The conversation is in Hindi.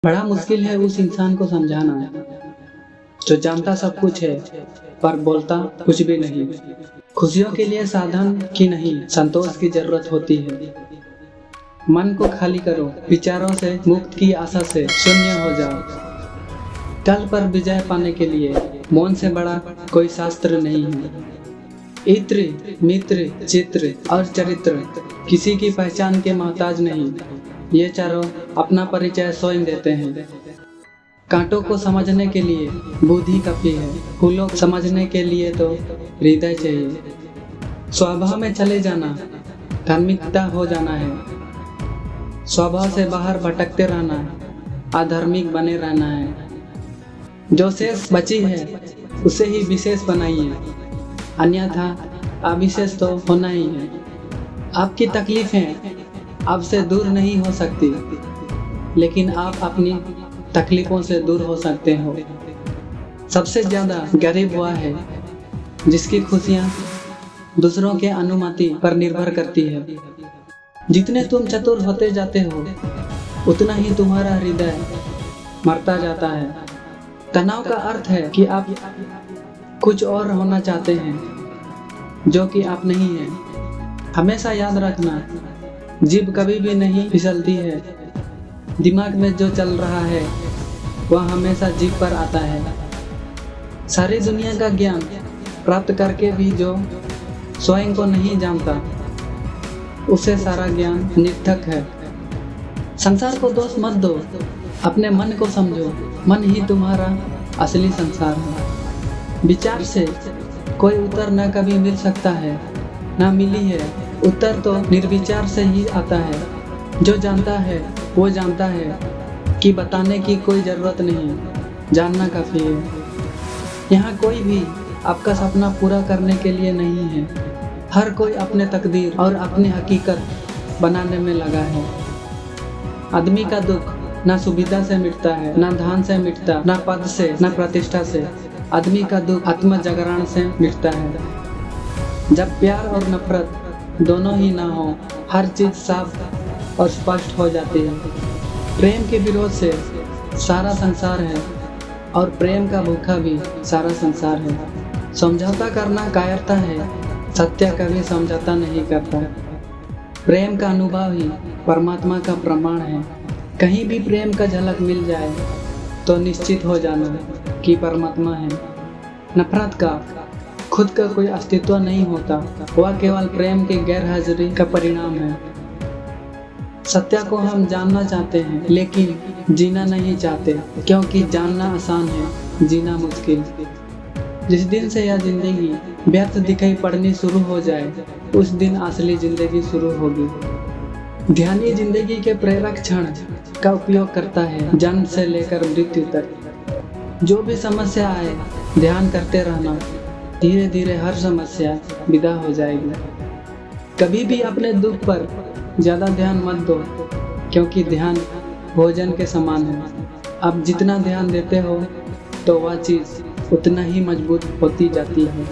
बड़ा मुश्किल है उस इंसान को समझाना जो जानता सब कुछ है पर बोलता कुछ भी नहीं। खुशियों के लिए साधन की नहीं, संतोष की जरूरत होती है। मन को खाली करो, विचारों से मुक्त की आशा से शून्य हो जाओ। कल पर विजय पाने के लिए मौन से बड़ा कोई शास्त्र नहीं है। इत्र, मित्र, चित्र और चरित्र किसी की पहचान के मोहताज नहीं। ये चारों अपना परिचय स्वयं देते हैं। कांटों को समझने के लिए बुद्धि काफी है, फूलों को समझने के लिए तो हृदय चाहिए। स्वभाव में चले जाना, धार्मिकता हो जाना है। स्वभाव से बाहर भटकते रहना, अधार्मिक बने रहना है। जो शेष बची है उसे ही विशेष बनाइए, अन्यथा अविशेष तो होना ही है। आपकी तकलीफें आपसे दूर नहीं हो सकती, लेकिन आप अपनी तकलीफों से दूर हो सकते हो। सबसे ज्यादा गरीब हुआ है जिसकी खुशियाँ दूसरों के अनुमति पर निर्भर करती है। जितने तुम चतुर होते जाते हो उतना ही तुम्हारा हृदय मरता जाता है। तनाव का अर्थ है कि आप कुछ और होना चाहते हैं जो कि आप नहीं हैं। हमेशा याद रखना, जीभ कभी भी नहीं फिसलती है। दिमाग में जो चल रहा है वह हमेशा जीभ पर आता है। सारी दुनिया का ज्ञान प्राप्त करके भी जो स्वयं को नहीं जानता उसे सारा ज्ञान निर्थक है। संसार को दोष मत दो, अपने मन को समझो। मन ही तुम्हारा असली संसार है। विचार से कोई उत्तर न कभी मिल सकता है, न मिली है। उत्तर तो निर्विचार से ही आता है। जो जानता है वो जानता है कि बताने की कोई ज़रूरत नहीं, जानना काफ़ी है। यहाँ कोई भी आपका सपना पूरा करने के लिए नहीं है। हर कोई अपने तकदीर और अपनी हकीकत बनाने में लगा है। आदमी का दुख ना सुविधा से मिटता है, ना धन से मिटता, ना पद से, ना प्रतिष्ठा से। आदमी का दुख आत्म जागरण से मिटता है। जब प्यार और नफरत दोनों ही ना हो, हर चीज साफ और स्पष्ट हो जाती है। प्रेम के विरोध से सारा संसार है और प्रेम का भूखा भी सारा संसार है। समझौता करना कायरता है, सत्य कभी समझौता नहीं करता। प्रेम का अनुभव ही परमात्मा का प्रमाण है। कहीं भी प्रेम का झलक मिल जाए तो निश्चित हो जाना कि परमात्मा है। नफरत का खुद का कोई अस्तित्व नहीं होता, वह केवल प्रेम की गैरहाजिरी का परिणाम है। सत्य को हम जानना चाहते हैं लेकिन जीना नहीं चाहते, क्योंकि जानना आसान है, जीना मुश्किल। जिस दिन से यह जिंदगी व्यर्थ दिखाई पड़नी शुरू हो जाए उस दिन असली जिंदगी शुरू होगी। ध्यानी जिंदगी के प्रेरक क्षण का उपयोग करता है, जन्म से लेकर मृत्यु तक। जो भी समस्या आए ध्यान करते रहना, धीरे धीरे हर समस्या विदा हो जाएगी। कभी भी अपने दुख पर ज़्यादा ध्यान मत दो, क्योंकि ध्यान भोजन के समान है। आप जितना ध्यान देते हो तो वह चीज़ उतना ही मजबूत होती जाती है।